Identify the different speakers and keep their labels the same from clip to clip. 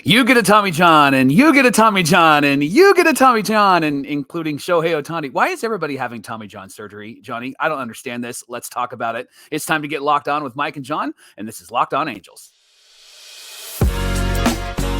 Speaker 1: You get a Tommy John, and you get a Tommy John, and you get a Tommy John, and including Shohei Ohtani. Why is everybody having Tommy John surgery, Johnny? I don't understand this. Let's talk about it. It's time to get locked on with Mike and John, and this is Locked On Angels.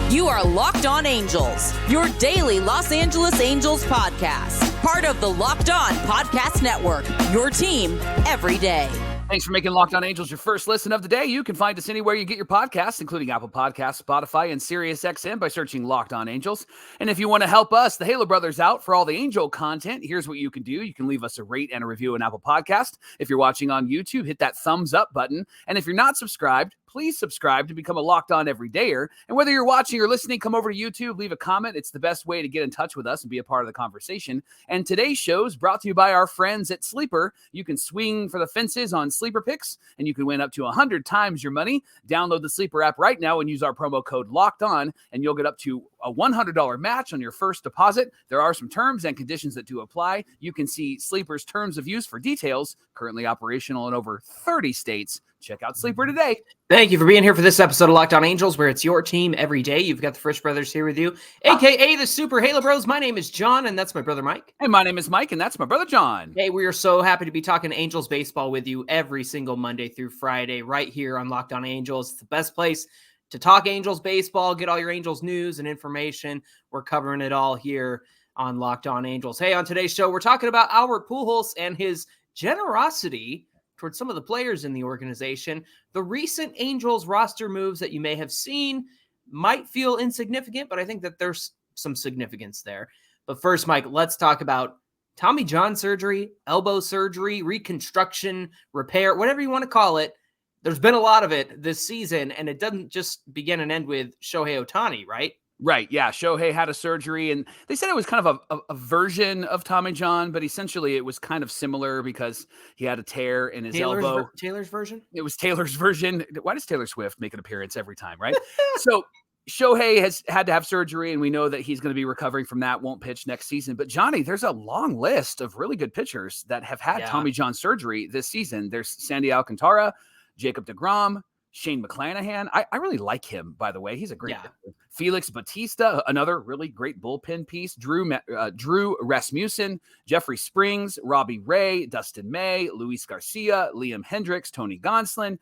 Speaker 2: You are Locked On Angels, your daily Los Angeles Angels podcast. Part of the Locked On Podcast Network, your team every day.
Speaker 1: Thanks for making Locked On Angels your first listen of the day. You can find us anywhere you get your podcasts, including Apple Podcasts, Spotify, and SiriusXM by searching Locked On Angels. And if you want to help us, the Halo Brothers, out for all the Angel content, here's what you can do. You can leave us a rate and a review on Apple Podcast. If you're watching on YouTube, hit that thumbs up button. And if you're not subscribed, please subscribe to become a Locked On Everydayer. And whether you're watching or listening, come over to YouTube, leave a comment. It's the best way to get in touch with us and be a part of the conversation. And today's show is brought to you by our friends at Sleeper. You can swing for the fences on Sleeper Picks, and you can win up to 100 times your money. Download the Sleeper app right now and use our promo code Locked On, and you'll get up to a $100 match on your first deposit. There are some terms and conditions that do apply. You can see Sleeper's terms of use for details. Currently operational in over 30 states. Check out Sleeper today.
Speaker 3: Thank you for being here for this episode of Locked On Angels, where it's your team every day. You've got the Frisch Brothers here with you, a.k.a. the Super Halo Bros. My name is John, and that's my brother Mike.
Speaker 1: And my name is Mike, and that's my brother John.
Speaker 3: Hey, we are so happy to be talking Angels baseball with you every single Monday through Friday right here on Locked On Angels. It's the best place to talk Angels baseball, get all your Angels news and information. We're covering it all here on Locked On Angels. Hey, on today's show, we're talking about Albert Pujols and his generosity towards some of the players in the organization. The recent Angels roster moves that you may have seen might feel insignificant, but I think that there's some significance there. But first, Mike, let's talk about Tommy John surgery, elbow surgery, reconstruction, repair, whatever you want to call it. There's been a lot of it this season, and it doesn't just begin and end with Shohei Ohtani, right?
Speaker 1: Right. Yeah. Shohei had a surgery, and they said it was kind of a version of Tommy John, but essentially it was kind of similar because he had a tear in his elbow.
Speaker 3: Taylor's version?
Speaker 1: It was Taylor's version. Why does Taylor Swift make an appearance every time, right? So Shohei has had to have surgery, and we know that he's going to be recovering from that, won't pitch next season. But Johnny, there's a long list of really good pitchers that have had Tommy John surgery this season. There's Sandy Alcantara, Jacob DeGrom, Shane McClanahan. I really like him, by the way. He's a great pitcher. Felix Bautista, another really great bullpen piece. Drew Rasmussen, Jeffrey Springs, Robbie Ray, Dustin May, Luis Garcia, Liam Hendricks, Tony Gonsolin,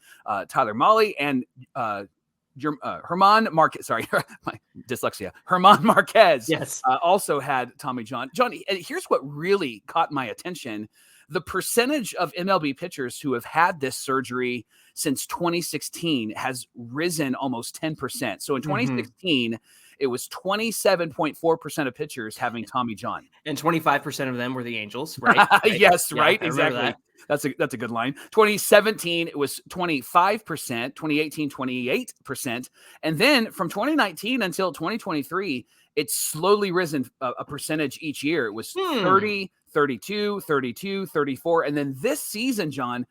Speaker 1: Tyler Mahle, and Herman Marquez. Sorry, my dyslexia. Herman Marquez.
Speaker 3: Yes,
Speaker 1: also had Tommy John. Johnny, here's what really caught my attention. The percentage of MLB pitchers who have had this surgery since 2016 has risen almost 10%. So in 2016, it was 27.4% of pitchers having Tommy John.
Speaker 3: And 25% of them were the Angels, right?
Speaker 1: Yes,
Speaker 3: yeah,
Speaker 1: right. Exactly. That's a good line. 2017, it was 25%, 2018, 28%. And then from 2019 until 2023, it's slowly risen a percentage each year. It was 30, 32, 32, 34. And then this season, John,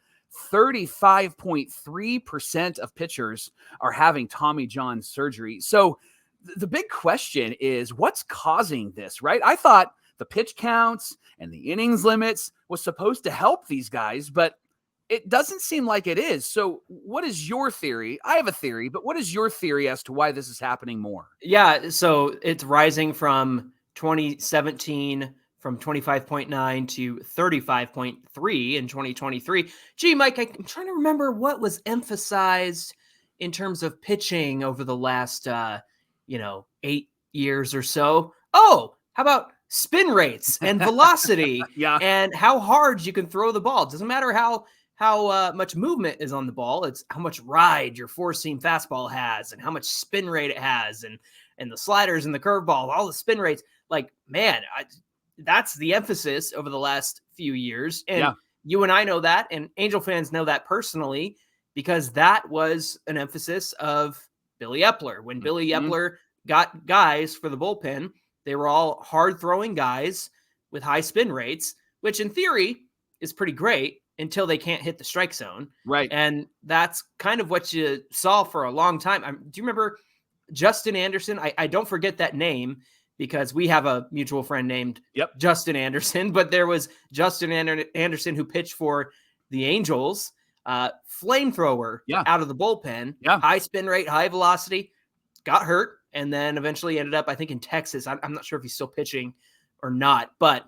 Speaker 1: 35.3% of pitchers are having Tommy John surgery. So the big question is, what's causing this, right? I thought the pitch counts and the innings limits was supposed to help these guys, but it doesn't seem like it is. So what is your theory? I have a theory, but what is your theory as to why this is happening more?
Speaker 3: Yeah, so it's rising from 2017 from 25.9 to 35.3 in 2023. Gee, Mike, I'm trying to remember what was emphasized in terms of pitching over the last, 8 years or so. Oh, how about spin rates and velocity and how hard you can throw the ball? It doesn't matter how much movement is on the ball. It's how much ride your four-seam fastball has and how much spin rate it has and the sliders and the curveball, all the spin rates. Like, man, that's the emphasis over the last few years. And you and I know that, and Angel fans know that personally, because that was an emphasis of Billy Epler. When Billy Epler got guys for the bullpen, they were all hard-throwing guys with high spin rates, which in theory is pretty great until they can't hit the strike zone.
Speaker 1: Right.
Speaker 3: And that's kind of what you saw for a long time. Do you remember Justin Anderson? I don't forget that name because we have a mutual friend named Justin Anderson, but there was Justin Anderson who pitched for the Angels, flamethrower out of the bullpen, high spin rate, high velocity, got hurt, and then eventually ended up, I think, in Texas. I'm not sure if he's still pitching or not, but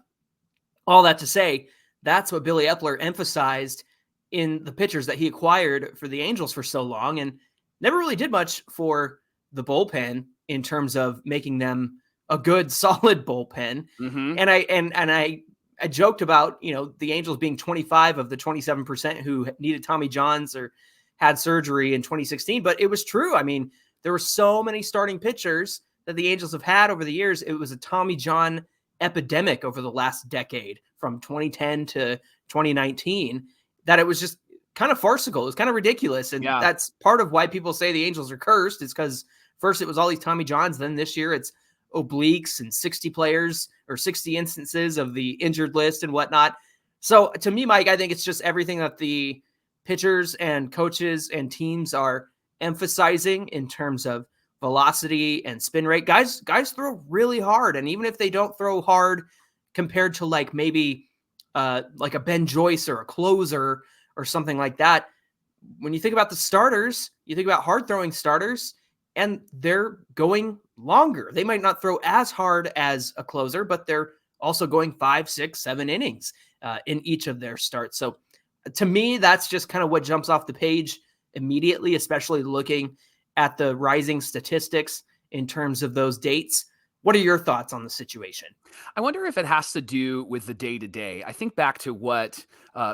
Speaker 3: all that to say, that's what Billy Epler emphasized in the pitchers that he acquired for the Angels for so long, and never really did much for the bullpen in terms of making them a good, solid bullpen.
Speaker 1: Mm-hmm.
Speaker 3: And I joked about, the Angels being 25 of the 27% who needed Tommy Johns or had surgery in 2016, but it was true. I mean, there were so many starting pitchers that the Angels have had over the years. It was a Tommy John epidemic over the last decade from 2010 to 2019 that it was just kind of farcical. It was kind of ridiculous. And that's part of why people say the Angels are cursed. It's because first it was all these Tommy Johns. Then this year it's obliques and 60 players or 60 instances of the injured list and whatnot. So to me, Mike, I think it's just everything that the pitchers and coaches and teams are emphasizing in terms of velocity and spin rate. Guys throw really hard. And even if they don't throw hard compared to like maybe like a Ben Joyce or a closer or something like that, when you think about the starters, you think about hard throwing starters, and they're going longer. They might not throw as hard as a closer, but they're also going 5, 6, 7 innings in each of their starts. So to me, that's just kind of what jumps off the page immediately, especially looking at the rising statistics in terms of those dates. What are your thoughts on the situation?
Speaker 1: I wonder if it has to do with the day-to-day. I think back to what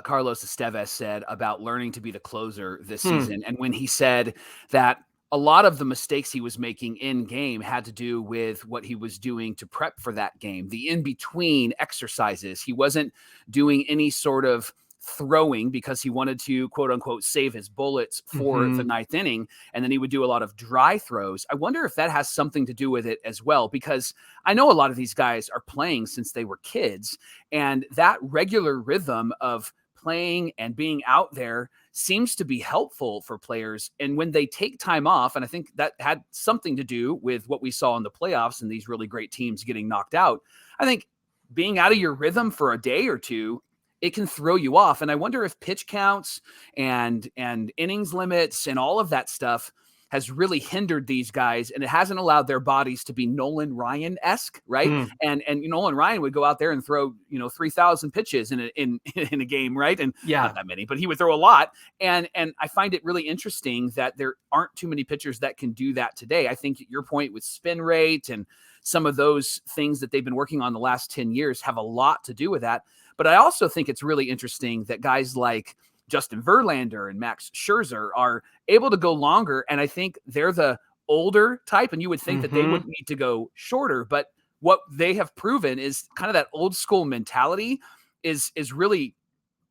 Speaker 1: Carlos Estevez said about learning to be the closer this season. And when he said that a lot of the mistakes he was making in game had to do with what he was doing to prep for that game, the in-between exercises. He wasn't doing any sort of throwing because he wanted to, quote unquote, save his bullets for the ninth inning. And then he would do a lot of dry throws. I wonder if that has something to do with it as well, because I know a lot of these guys are playing since they were kids, and that regular rhythm of playing and being out there seems to be helpful for players. And when they take time off, and I think that had something to do with what we saw in the playoffs and these really great teams getting knocked out, I think being out of your rhythm for a day or two, it can throw you off. And I wonder if pitch counts and innings limits and all of that stuff has really hindered these guys, and it hasn't allowed their bodies to be Nolan Ryan-esque, right? And Nolan Ryan would go out there and throw 3,000 pitches in a game, right? And not that many, but he would throw a lot. And I find it really interesting that there aren't too many pitchers that can do that today. I think your point with spin rate and some of those things that they've been working on the last 10 years have a lot to do with that. But I also think it's really interesting that guys like Justin Verlander and Max Scherzer are able to go longer. And I think they're the older type, and you would think that they would need to go shorter. But what they have proven is kind of that old school mentality is really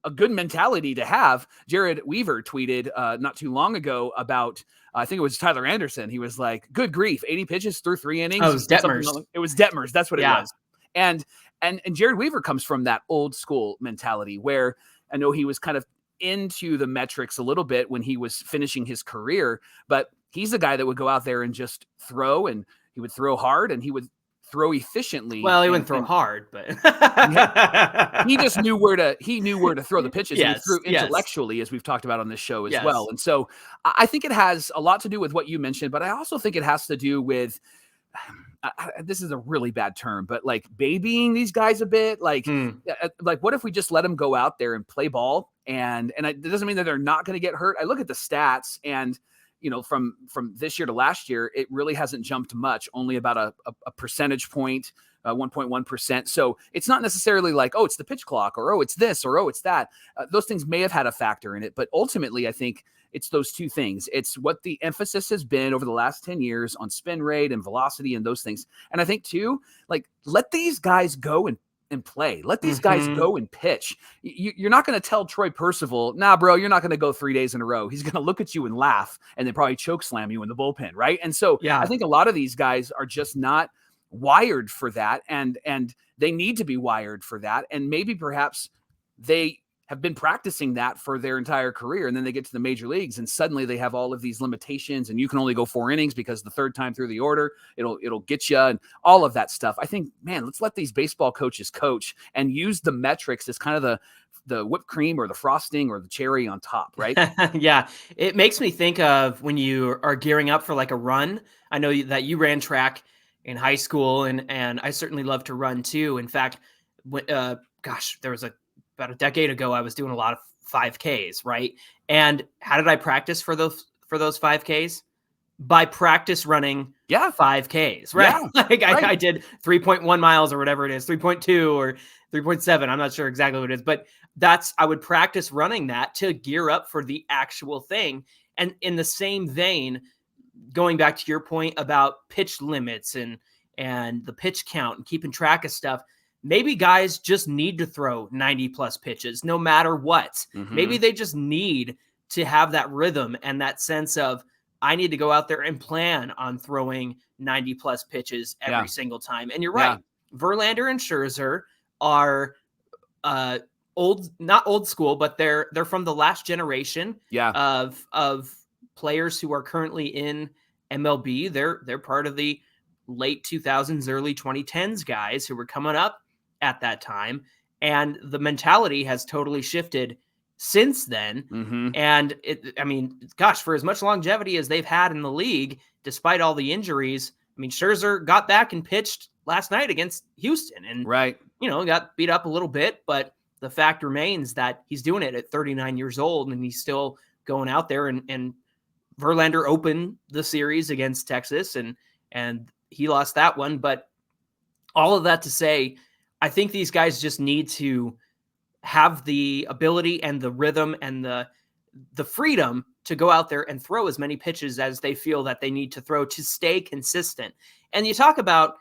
Speaker 1: a good mentality to have. Jared Weaver tweeted not too long ago about, I think it was Tyler Anderson. He was like, good grief, 80 pitches through 3 innings.
Speaker 3: Oh, it was Detmers.
Speaker 1: It was Detmers. That's what it was. And Jared Weaver comes from that old school mentality where I know he was kind of into the metrics a little bit when he was finishing his career, but he's the guy that would go out there and just throw, and he would throw hard and he would throw efficiently.
Speaker 3: Well, he wouldn't throw hard, but
Speaker 1: he just knew where to throw the pitches. And he threw intellectually, as we've talked about on this show as well. And so I think it has a lot to do with what you mentioned, but I also think it has to do with, this is a really bad term, but like babying these guys a bit, like what if we just let them go out there and play ball? And it doesn't mean that they're not going to get hurt. I look at the stats, and from this year to last year, it really hasn't jumped much, only about a percentage point, 1.1%. So it's not necessarily like, oh, it's the pitch clock, or oh, it's this, or oh, it's that. Those things may have had a factor in it, but ultimately, I think it's those two things. It's what the emphasis has been over the last 10 years on spin rate and velocity and those things. And I think too, like, let these guys go and play. Let these guys go and pitch. You're not going to tell Troy Percival, nah, bro, you're not going to go 3 days in a row. He's going to look at you and laugh and then probably choke slam you in the bullpen, right? And so I think a lot of these guys are just not wired for that, and they need to be wired for that. And maybe perhaps they have been practicing that for their entire career. And then they get to the major leagues and suddenly they have all of these limitations and you can only go 4 innings because the third time through the order, it'll get you and all of that stuff. I think, man, let's let these baseball coaches coach and use the metrics as kind of the whipped cream or the frosting or the cherry on top, right?
Speaker 3: Yeah. It makes me think of when you are gearing up for like a run. I know that you ran track in high school and I certainly love to run too. In fact, there was about a decade ago, I was doing a lot of 5Ks, right? And how did I practice for those 5Ks? By practice running 5Ks, right?
Speaker 1: Yeah,
Speaker 3: Like I did 3.1 miles or whatever it is, 3.2 or 3.7. I'm not sure exactly what it is, but I would practice running that to gear up for the actual thing. And in the same vein, going back to your point about pitch limits and the pitch count and keeping track of stuff, maybe guys just need to throw 90 plus pitches no matter what.
Speaker 1: Mm-hmm.
Speaker 3: Maybe they just need to have that rhythm and that sense of, I need to go out there and plan on throwing 90 plus pitches every single time. And you're right. Verlander and Scherzer are not old school, but they're from the last generation of players who are currently in MLB. They're part of the late 2000s, early 2010s guys who were coming up at that time. And the mentality has totally shifted since then.
Speaker 1: Mm-hmm.
Speaker 3: And for as much longevity as they've had in the league, despite all the injuries, Scherzer got back and pitched last night against Houston and, got beat up a little bit, but the fact remains that he's doing it at 39 years old and he's still going out there and Verlander opened the series against Texas and he lost that one. But all of that to say, I think these guys just need to have the ability and the rhythm and the freedom to go out there and throw as many pitches as they feel that they need to throw to stay consistent. And you talk about,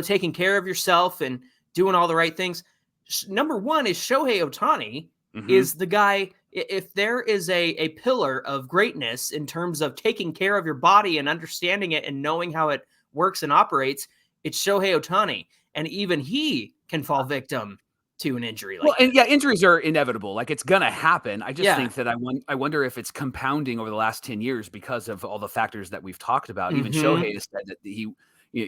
Speaker 3: taking care of yourself and doing all the right things. Number one is Shohei Ohtani is the guy. If there is a pillar of greatness in terms of taking care of your body and understanding it and knowing how it works and operates, it's Shohei Ohtani. And even he can fall victim to an injury.
Speaker 1: Injuries are inevitable. Like it's going to happen. I just think that I wonder if it's compounding over the last 10 years because of all the factors that we've talked about. Even Shohei has said that he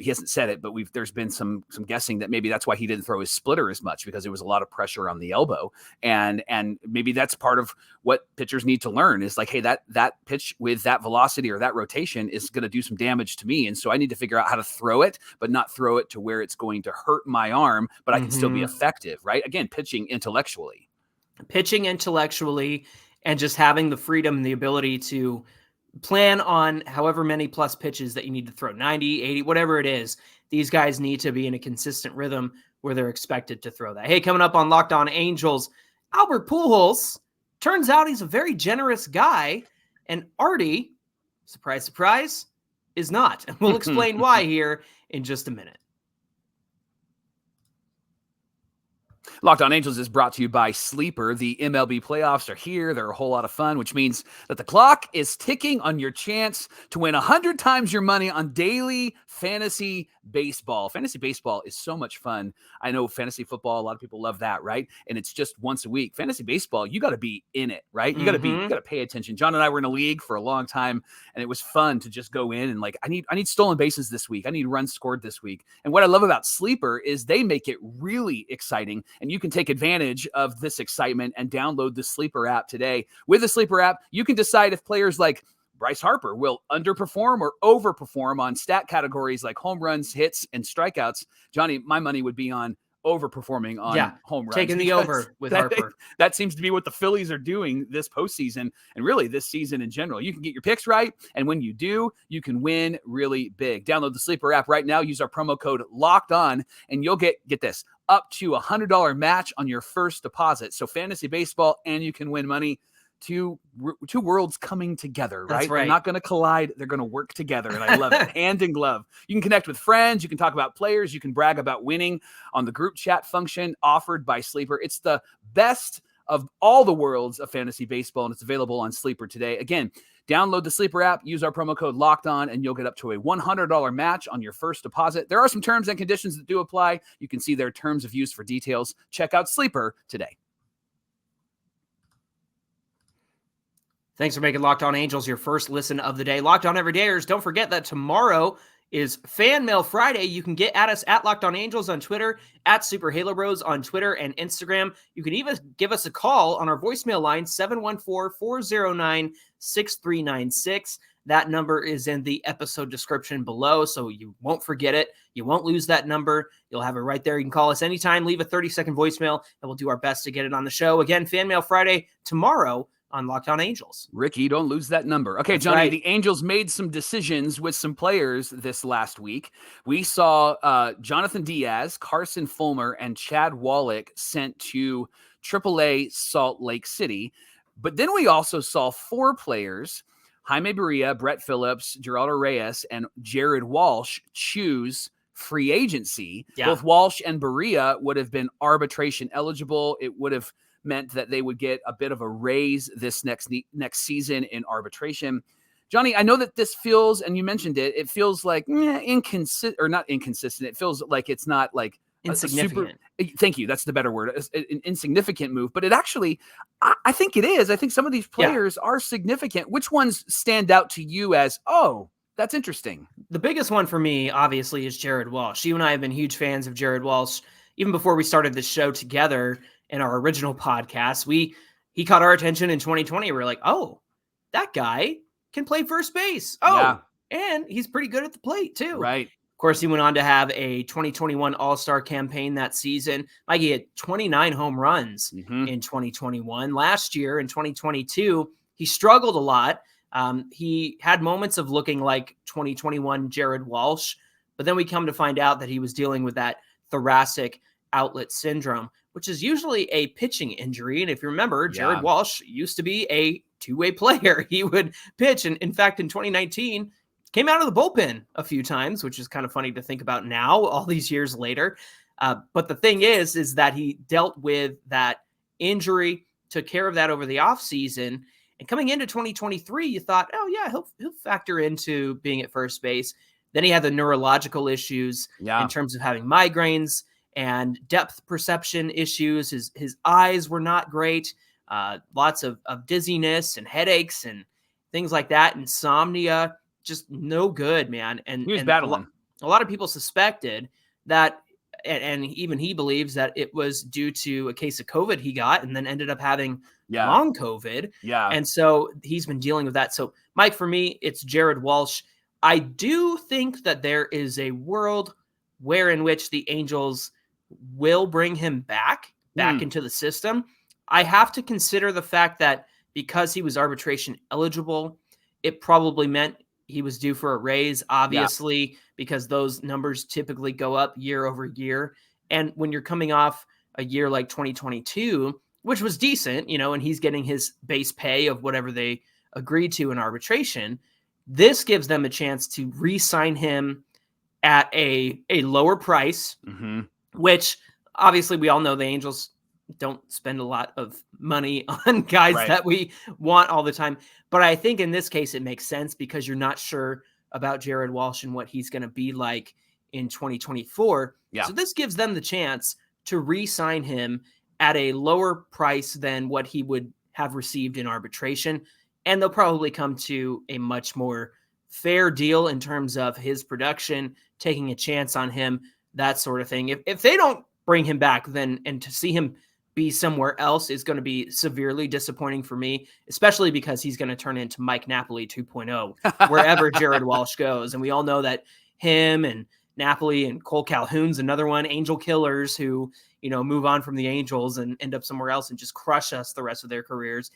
Speaker 1: hasn't said it, but there's been some guessing that maybe that's why he didn't throw his splitter as much because there was a lot of pressure on the elbow. And maybe that's part of what pitchers need to learn is like, hey, that pitch with that velocity or that rotation is going to do some damage to me. And so I need to figure out how to throw it, but not throw it to where it's going to hurt my arm, but I can still be effective, right? Again, pitching intellectually
Speaker 3: and just having the freedom and the ability to plan on however many plus pitches that you need to throw, 90, 80, whatever it is. These guys need to be in a consistent rhythm where they're expected to throw that. Hey, coming up on Locked On Angels, Albert Pujols. Turns out he's a very generous guy. And Artie, surprise, surprise, is not. And we'll explain why here in just a minute.
Speaker 1: Locked On Angels is brought to you by Sleeper. The MLB playoffs are here. They're a whole lot of fun, which means that the clock is ticking on your chance to win 100 times your money on daily fantasy baseball. Fantasy baseball is so much fun. I know fantasy football, a lot of people love that, right? And it's just once a week. Fantasy baseball, you got to be in it, right? You got to pay attention. John and I were in a league for a long time, and it was fun to just go in and like, I need stolen bases this week. I need runs scored this week. And what I love about Sleeper is they make it really exciting, and you can take advantage of this excitement and download the Sleeper app today. With the Sleeper app, you can decide if players like Bryce Harper will underperform or overperform on stat categories like home runs, hits, and strikeouts. Johnny, my money would be on overperforming on home runs.
Speaker 3: Taking the over with Harper.
Speaker 1: That seems to be what the Phillies are doing this postseason and really this season in general. You can get your picks right, and when you do, you can win really big. Download the Sleeper app right now. Use our promo code LOCKEDON, and you'll get this, up to $100 match on your first deposit. So fantasy baseball, and you can win money. Two worlds coming together, right? They're not going to collide. They're going to work together, and I love it. Hand in glove. You can connect with friends. You can talk about players. You can brag about winning on the group chat function offered by Sleeper. It's the best of all the worlds of fantasy baseball, and it's available on Sleeper today. Again, download the Sleeper app, use our promo code LOCKEDON, and you'll get up to a $100 match on your first deposit. There are some terms and conditions that do apply. You can see their terms of use for details. Check out Sleeper today.
Speaker 3: Thanks for making Locked On Angels your first listen of the day. Locked On Everydayers, don't forget that tomorrow is Fan Mail Friday. You can get at us at Locked On Angels on Twitter, at Super Halo Bros on Twitter and Instagram. You can even give us a call on our voicemail line, 714-409-6396. That number is in the episode description below, so you won't forget it. You won't lose that number. You'll have it right there. You can call us anytime, leave a 30-second voicemail, and we'll do our best to get it on the show. Again, Fan Mail Friday tomorrow on Locked On Angels.
Speaker 1: Ricky, don't lose that number. Okay,
Speaker 3: That's
Speaker 1: Johnny,
Speaker 3: right.
Speaker 1: The Angels made some decisions with some players this last week. We saw Jonathan Diaz, Carson Fulmer, and Chad Wallach sent to AAA Salt Lake City. But then we also saw 4 players, Jaime Barria, Brett Phillips, Geraldo Reyes, and Jared Walsh, choose free agency.
Speaker 3: Yeah.
Speaker 1: Both Walsh and Barria would have been arbitration eligible. It would have meant that they would get a bit of a raise this next season in arbitration. Johnny, I know that this feels, and you mentioned it, it feels like inconsistent, or not inconsistent. It feels like it's not like
Speaker 3: Insignificant.
Speaker 1: Thank you. That's the better word. An insignificant move, but it actually, I think it is. I think some of these players are significant. Which ones stand out to you as, oh, that's interesting?
Speaker 3: The biggest one for me, obviously, is Jared Walsh. You and I have been huge fans of Jared Walsh. Even before we started this show together in our original podcast, he caught our attention in 2020. We're like, oh, that guy can play first base. Oh, and he's pretty good at the plate too.
Speaker 1: Right.
Speaker 3: Of course, he went on to have a 2021 All-Star campaign that season. Like, he had 29 home runs in 2021. Last year in 2022, he struggled a lot. He had moments of looking like 2021 Jared Walsh, but then we come to find out that he was dealing with that thoracic outlet syndrome, which is usually a pitching injury. And if you remember, Jared Walsh used to be a two-way player. He would pitch. And in fact, in 2019, came out of the bullpen a few times, which is kind of funny to think about now, all these years later. But the thing is that he dealt with that injury, took care of that over the offseason. And coming into 2023, you thought, oh, yeah, he'll factor into being at first base. Then he had the neurological issues in terms of having migraines and depth perception issues. His eyes were not great. Lots of dizziness and headaches and things like that. Insomnia, just no good, man. And
Speaker 1: he was battling.
Speaker 3: A lot of people suspected that, and even he believes that it was due to a case of COVID he got and then ended up having long COVID.
Speaker 1: Yeah.
Speaker 3: And so he's been dealing with that. So, Mike, for me, it's Jared Walsh. I do think that there is a world in which the Angels will bring him back into the system. I have to consider the fact that because he was arbitration eligible, it probably meant he was due for a raise, obviously, because those numbers typically go up year over year. And when you're coming off a year like 2022, which was decent, and he's getting his base pay of whatever they agreed to in arbitration, this gives them a chance to re-sign him at a lower price, which obviously we all know the Angels don't spend a lot of money on guys that we want all the time. But I think in this case, it makes sense because you're not sure about Jared Walsh and what he's going to be like in 2024. So this gives them the chance to re-sign him at a lower price than what he would have received in arbitration. And they'll probably come to a much more fair deal in terms of his production, taking a chance on him, that sort of thing. If they don't bring him back, then, and to see him be somewhere else is going to be severely disappointing for me, especially because he's going to turn into Mike Napoli 2.0 wherever Jared Walsh goes. And we all know that him and Napoli and Cole Calhoun's another one, Angel killers who, move on from the Angels and end up somewhere else and just crush us the rest of their careers.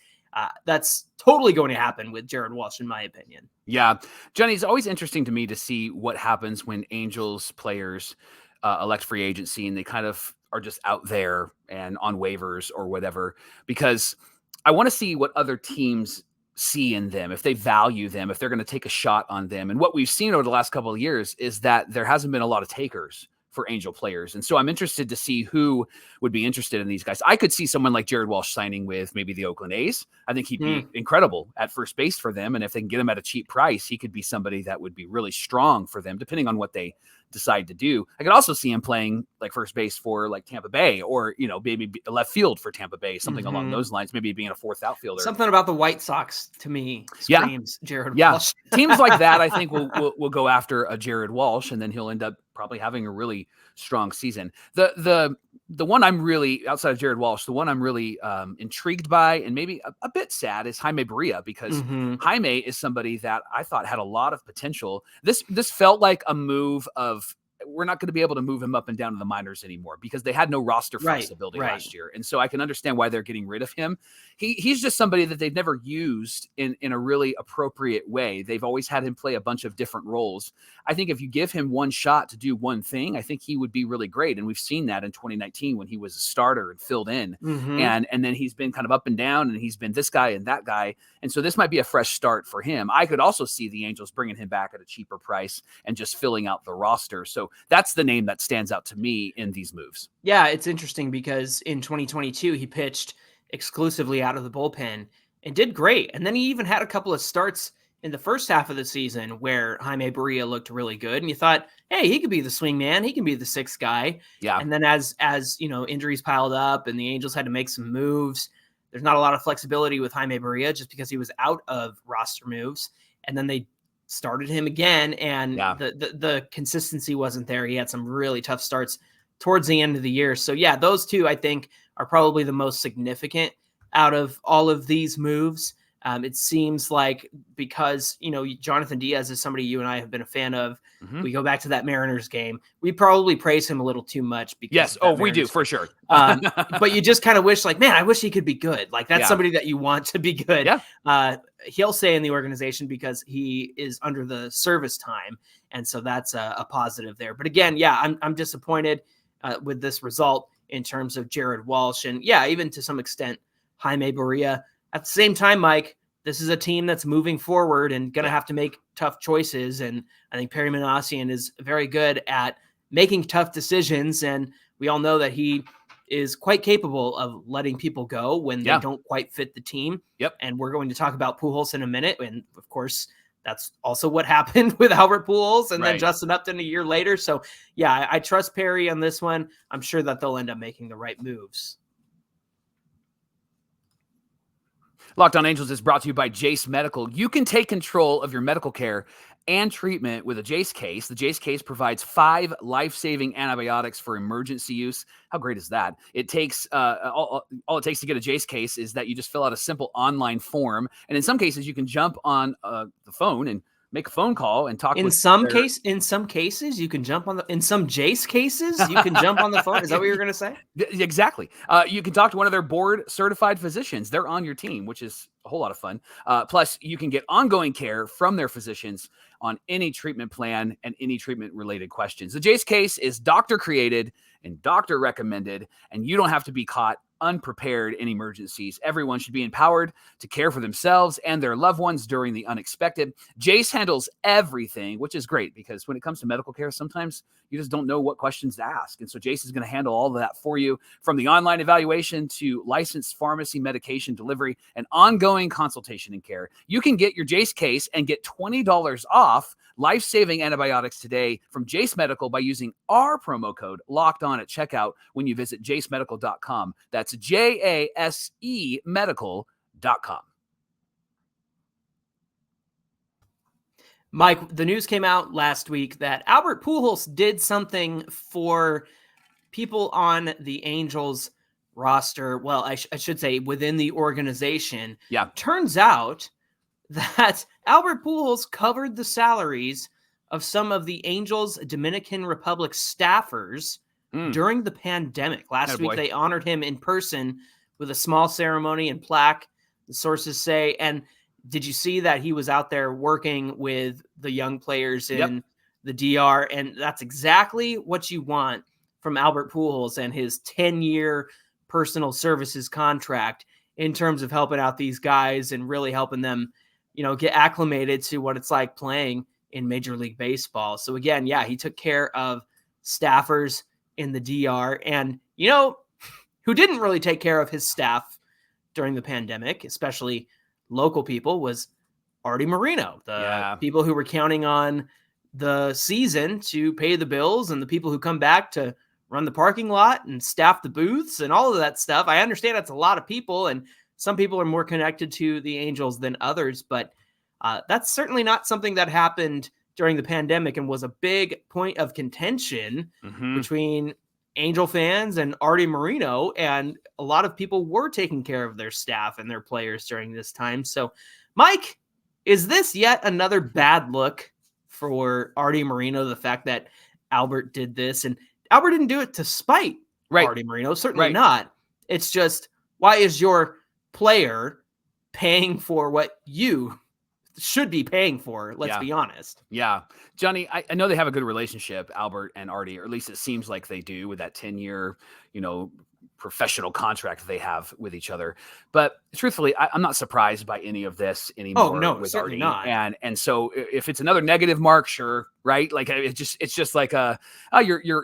Speaker 3: That's totally going to happen with Jared Walsh, in my opinion.
Speaker 1: Yeah. Johnny, it's always interesting to me to see what happens when Angels players elect free agency and they kind of are just out there and on waivers or whatever, because I want to see what other teams see in them, if they value them, if they're going to take a shot on them. And what we've seen over the last couple of years is that there hasn't been a lot of takers for Angel players. And so I'm interested to see who would be interested in these guys. I could see someone like Jared Walsh signing with maybe the Oakland A's. I think he'd be incredible at first base for them. And if they can get him at a cheap price, he could be somebody that would be really strong for them, depending on what they decide to do. I could also see him playing like first base for like Tampa Bay, or, maybe left field for Tampa Bay, something along those lines, maybe being a fourth outfielder.
Speaker 3: Something about the White Sox to me screams Jared Walsh.
Speaker 1: Teams like that, I think will go after a Jared Walsh, and then he'll end up probably having a really strong season. The one I'm really, outside of Jared Walsh, the one I'm really intrigued by and maybe a bit sad is Jaime Barria, because Jaime is somebody that I thought had a lot of potential. This felt like a move of, we're not going to be able to move him up and down to the minors anymore because they had no roster flexibility last year. And so I can understand why they're getting rid of him. He's just somebody that they've never used in a really appropriate way. They've always had him play a bunch of different roles. I think if you give him one shot to do one thing, I think he would be really great. And we've seen that in 2019 when he was a starter and filled in. And then he's been kind of up and down, and he's been this guy and that guy. And so this might be a fresh start for him. I could also see the Angels bringing him back at a cheaper price and just filling out the roster. So that's the name that stands out to me in these moves.
Speaker 3: Yeah, it's interesting because in 2022, he pitched exclusively out of the bullpen and did great. And then he even had a couple of starts in the first half of the season where Jaime Barria looked really good. And you thought, hey, he could be the swing man. He can be the sixth guy.
Speaker 1: Yeah.
Speaker 3: And then as injuries piled up and the Angels had to make some moves, there's not a lot of flexibility with Jaime Barria just because he was out of roster moves. And then they started him again, and the consistency wasn't there. He had some really tough starts towards the end of the year. So yeah, those two I think are probably the most significant out of all of these moves. It seems like because, Jonathan Diaz is somebody you and I have been a fan of. We go back to that Mariners game. We probably praise him a little too much. Because
Speaker 1: we do for sure.
Speaker 3: But you just kind of wish like, man, I wish he could be good. Like that's somebody that you want to be good.
Speaker 1: Yeah.
Speaker 3: He'll stay in the organization because he is under the service time. And so that's a positive there. But again, I'm disappointed with this result in terms of Jared Walsh. And even to some extent, Jaime Barria. At the same time, Mike, this is a team that's moving forward and going to have to make tough choices. And I think Perry Manassian is very good at making tough decisions. And we all know that he is quite capable of letting people go when they don't quite fit the team.
Speaker 1: Yep.
Speaker 3: And we're going to talk about Pujols in a minute. And of course, that's also what happened with Albert Pujols and then Justin Upton a year later. So I trust Perry on this one. I'm sure that they'll end up making the right moves.
Speaker 1: Locked On Angels is brought to you by Jace Medical. You can take control of your medical care and treatment with a Jace case. The Jace case provides 5 life-saving antibiotics for emergency use. How great is that? It takes all it takes to get a Jace case is that you just fill out a simple online form, and in some cases you can jump on the phone and make a phone call and talk.
Speaker 3: In some cases, you can jump on in some Jace cases, you can jump on the phone. Is that what you're going to say?
Speaker 1: Exactly. You can talk to one of their board certified physicians. They're on your team, which is a whole lot of fun. Plus, you can get ongoing care from their physicians on any treatment plan and any treatment related questions. The Jace case is doctor created and doctor recommended, and you don't have to be caught unprepared in emergencies. Everyone should be empowered to care for themselves and their loved ones during the unexpected. Jace handles everything, which is great because when it comes to medical care, sometimes you just don't know what questions to ask. And so Jace is going to handle all of that for you, from the online evaluation to licensed pharmacy medication delivery and ongoing consultation and care. You can get your Jace case and get $20 off life-saving antibiotics today from Jace Medical by using our promo code Locked On at checkout when you visit jacemedical.com. That's JASE medical.com.
Speaker 3: Mike, the news came out last week that Albert Pujols did something for people on the Angels roster. Well, I should say within the organization.
Speaker 1: Yeah.
Speaker 3: Turns out that Albert Pujols covered the salaries of some of the Angels Dominican Republic staffers during the pandemic. Last week, they honored him in person with a small ceremony and plaque, the sources say. And did you see that he was out there working with the young players in the DR? And that's exactly what you want from Albert Pujols and his 10-year personal services contract in terms of helping out these guys and really helping them, get acclimated to what it's like playing in Major League Baseball. So again, he took care of staffers in the DR. And, who didn't really take care of his staff during the pandemic, especially local people, was Artie Moreno, the people who were counting on the season to pay the bills and the people who come back to run the parking lot and staff the booths and all of that stuff. I understand that's a lot of people, and some people are more connected to the Angels than others, but that's certainly not something that happened during the pandemic and was a big point of contention between Angel fans and Artie Moreno. And a lot of people were taking care of their staff and their players during this time. So, Mike, is this yet another bad look for Artie Moreno? The fact that Albert did this, and Albert didn't do it to spite Artie Moreno, certainly not. It's just, why is your player paying for what you should be paying for? Let's be honest.
Speaker 1: Yeah. Johnny, I know they have a good relationship, Albert and Artie, or at least it seems like they do, with that 10-year, professional contract they have with each other. But truthfully, I'm not surprised by any of this anymore.
Speaker 3: Oh, no,
Speaker 1: with
Speaker 3: certainly
Speaker 1: Artie.
Speaker 3: not.
Speaker 1: And so if it's another negative mark, sure, right? Like it's just like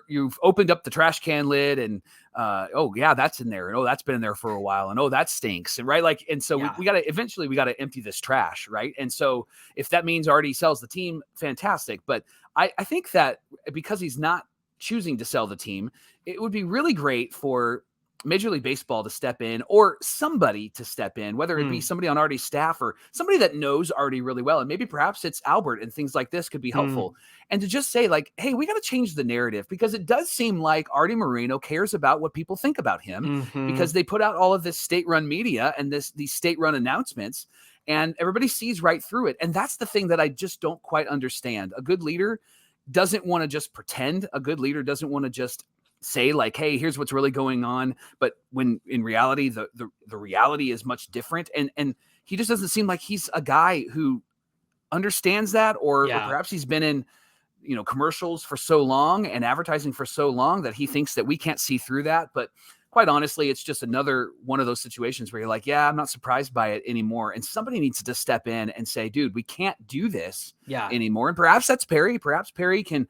Speaker 1: you've opened up the trash can lid and that's in there, and that's been in there for a while, and that stinks, and right, like, and so we gotta eventually empty this trash, right? And so if that means Artie sells the team, fantastic. But I think that because he's not choosing to sell the team, it would be really great for Major League Baseball to step in, or somebody to step in, whether it be somebody on Artie's staff or somebody that knows Artie really well. And maybe perhaps it's Albert, and things like this could be helpful. And to just say, like, hey, we got to change the narrative, because it does seem like Artie Moreno cares about what people think about him, because they put out all of this state-run media and these state-run announcements, and everybody sees right through it. And that's the thing that I just don't quite understand. A good leader doesn't want to just pretend. A good leader doesn't want to just say, like, hey, here's what's really going on. But when in reality, the reality is much different. And he just doesn't seem like he's a guy who understands that, or perhaps he's been in, commercials for so long and advertising for so long that he thinks that we can't see through that. But quite honestly, it's just another one of those situations where you're like, yeah, I'm not surprised by it anymore. And somebody needs to step in and say, dude, we can't do this anymore. And perhaps that's Perry. Perhaps Perry can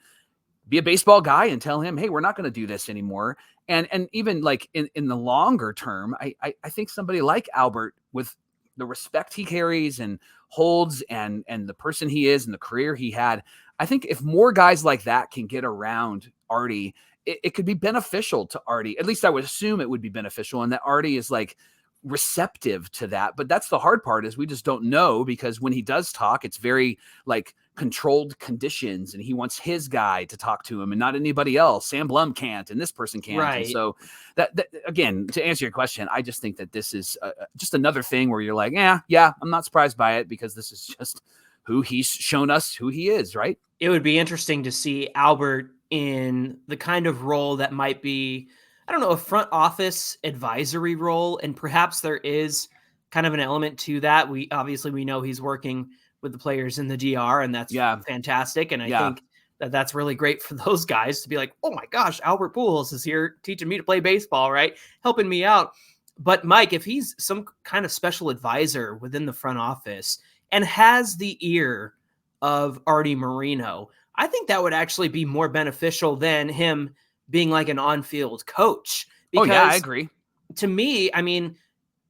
Speaker 1: be a baseball guy and tell him, hey, we're not going to do this anymore. And even like in the longer term, I think somebody like Albert, with the respect he carries and holds, and the person he is and the career he had, I think if more guys like that can get around Artie, it could be beneficial to Artie. At least I would assume it would be beneficial, and that Artie is like receptive to that. But that's the hard part, is we just don't know, because when he does talk, it's very like controlled conditions, and he wants his guy to talk to him and not anybody else. Sam Blum can't, and this person can't.
Speaker 3: Right.
Speaker 1: And so that again, to answer your question, I just think that this is just another thing where you're like, yeah, I'm not surprised by it, because this is just who he's shown us who he is, right?
Speaker 3: It would be interesting to see Albert in the kind of role that might be, I don't know, a front office advisory role. And perhaps there is kind of an element to that. We know he's working with the players in the DR, and that's fantastic. And I think that that's really great for those guys to be like, oh my gosh, Albert Pujols is here teaching me to play baseball, right? Helping me out. But Mike, if he's some kind of special advisor within the front office and has the ear of Artie Moreno, I think that would actually be more beneficial than him being like an on-field coach. Because
Speaker 1: I agree.
Speaker 3: To me,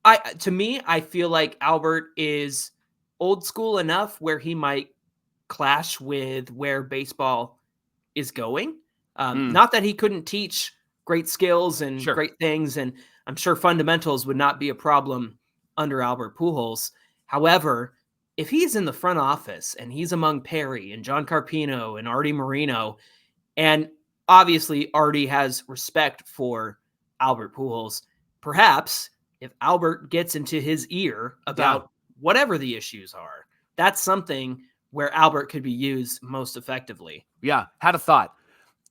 Speaker 3: I feel like Albert is old school enough where he might clash with where baseball is going. Not that he couldn't teach great skills and great things, and I'm sure fundamentals would not be a problem under Albert Pujols. However, if he's in the front office and he's among Perry and John Carpino and Artie Moreno, and obviously Artie has respect for Albert Pujols, perhaps if Albert gets into his ear about whatever the issues are, that's something where Albert could be used most effectively.
Speaker 1: Yeah. Had a thought.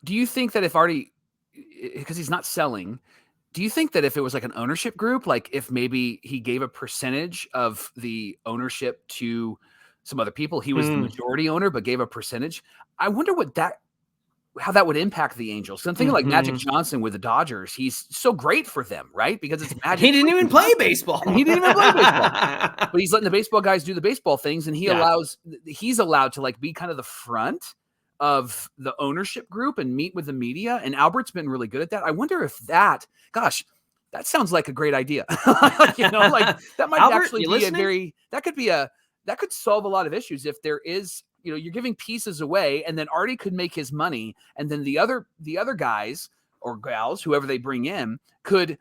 Speaker 1: Do you think that if Artie, because he's not selling, do you think that if it was like an ownership group, like if maybe he gave a percentage of the ownership to some other people, he was the majority owner, but gave a percentage? I wonder how that would impact the Angels. So I'm thinking like Magic Johnson with the Dodgers. He's so great for them, right? Because it's Magic.
Speaker 3: He didn't even play baseball.
Speaker 1: He didn't even play baseball. But he's letting the baseball guys do the baseball things, and he's allowed to like be kind of the front of the ownership group and meet with the media. And Albert's been really good at that. I wonder if that sounds like a great idea. Like that might
Speaker 3: Albert,
Speaker 1: actually be that could solve a lot of issues if there is you're giving pieces away, and then Artie could make his money, and then the other guys or gals, whoever they bring in, could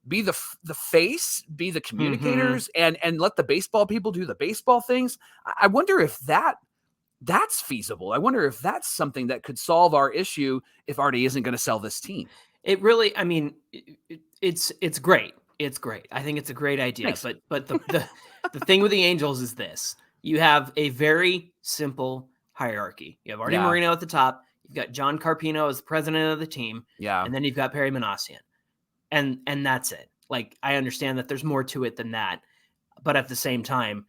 Speaker 1: be the face, be the communicators, and let the baseball people do the baseball things. I wonder if that's feasible. I wonder if that's something that could solve our issue if Artie isn't going to sell this team.
Speaker 3: It really, I mean, it's great. It's great. I think it's a great idea.
Speaker 1: Thanks.
Speaker 3: But the thing with the Angels is this: you have a very simple hierarchy. You have Artie Moreno at the top. You've got John Carpino as the president of the team.
Speaker 1: Yeah,
Speaker 3: and then you've got Perry Minasian. And that's it. Like, I understand that there's more to it than that. But at the same time,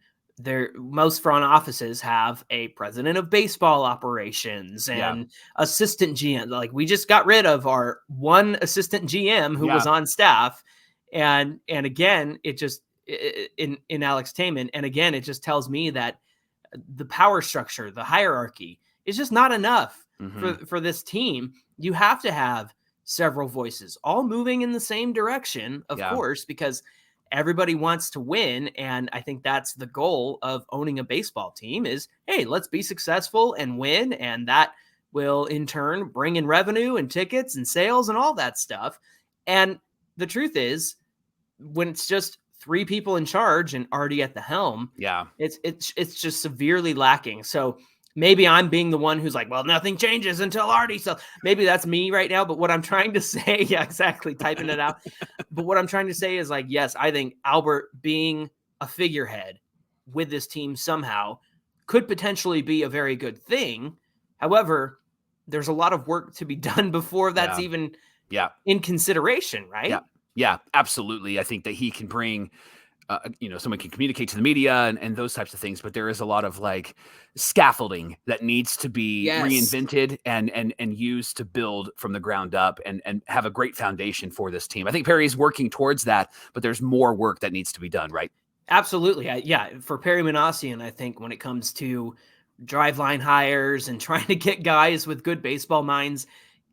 Speaker 3: most front offices have a president of baseball operations and assistant GM. Like, we just got rid of our one assistant GM who was on staff. And again, it just in Alex Taman. And again, it just tells me that the power structure, the hierarchy is just not enough for this team. You have to have several voices all moving in the same direction, of course, because everybody wants to win. And I think that's the goal of owning a baseball team is, hey, let's be successful and win. And that will in turn bring in revenue and tickets and sales and all that stuff. And the truth is, when it's just three people in charge and Artie at the helm, it's just severely lacking. So maybe I'm being the one who's like, well, nothing changes until Artie. So maybe that's me right now. But what I'm trying to say, exactly, typing it out. But what I'm trying to say is, like, yes, I think Albert being a figurehead with this team somehow could potentially be a very good thing. However, there's a lot of work to be done before that's even in consideration, right?
Speaker 1: Yeah, absolutely. I think that he can bring someone can communicate to the media and those types of things, but there is a lot of like scaffolding that needs to be reinvented and used to build from the ground up and have a great foundation for this team. I think Perry's working towards that, but there's more work that needs to be done, right?
Speaker 3: Absolutely. For Perry Minasian, I think when it comes to drive line hires and trying to get guys with good baseball minds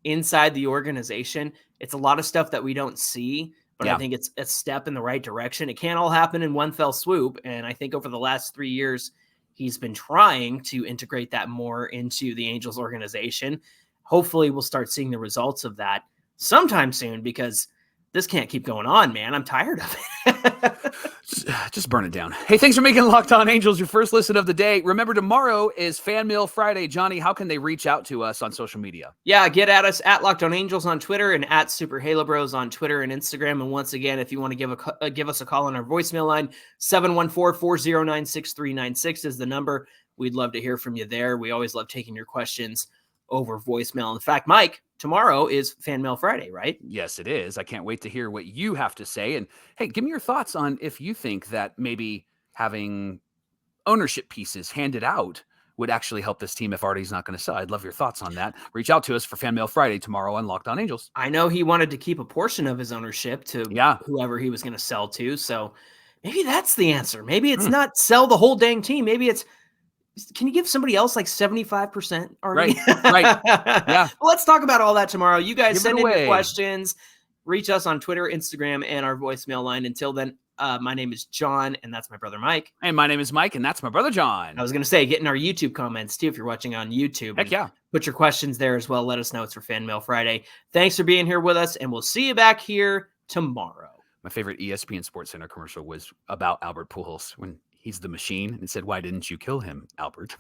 Speaker 3: inside the organization, it's a lot of stuff that we don't see. But I think it's a step in the right direction. It can't all happen in one fell swoop. And I think over the last 3 years, he's been trying to integrate that more into the Angels organization. Hopefully we'll start seeing the results of that sometime soon, because this can't keep going on, man. I'm tired of it.
Speaker 1: Just burn it down. Hey, thanks for making Locked On Angels your first listen of the day. Remember, tomorrow is Fan Mail Friday. Johnny, how can they reach out to us on social media?
Speaker 3: Yeah, get at us at Locked On Angels on Twitter and at Super Halo Bros on Twitter and Instagram. And once again, if you want to give us a call on our voicemail line, 714-409-6396 is the number. We'd love to hear from you there. We always love taking your questions over voicemail. In fact, Mike, tomorrow is Fan Mail Friday, right?
Speaker 1: Yes, it is. I can't wait to hear what you have to say. And hey, give me your thoughts on if you think that maybe having ownership pieces handed out would actually help this team if Artie's not going to sell. I'd love your thoughts on that. Reach out to us for Fan Mail Friday tomorrow on Locked On Angels.
Speaker 3: I know he wanted to keep a portion of his ownership to whoever he was going to sell to. So maybe that's the answer. Maybe it's not sell the whole dang team. Maybe it's, can you give somebody else like 75% already?
Speaker 1: Right. Yeah.
Speaker 3: Well, let's talk about all that tomorrow. You guys send in your questions. Reach us on Twitter, Instagram, and our voicemail line. Until then, my name is John, and that's my brother Mike.
Speaker 1: And my name is Mike, and that's my brother John.
Speaker 3: I was going to say, get in our YouTube comments, too, if you're watching on YouTube.
Speaker 1: Heck yeah.
Speaker 3: Put your questions there as well. Let us know. It's for Fan Mail Friday. Thanks for being here with us, and we'll see you back here tomorrow.
Speaker 1: My favorite ESPN Sports Center commercial was about Albert Pujols when he's the machine and said, "Why didn't you kill him, Albert?"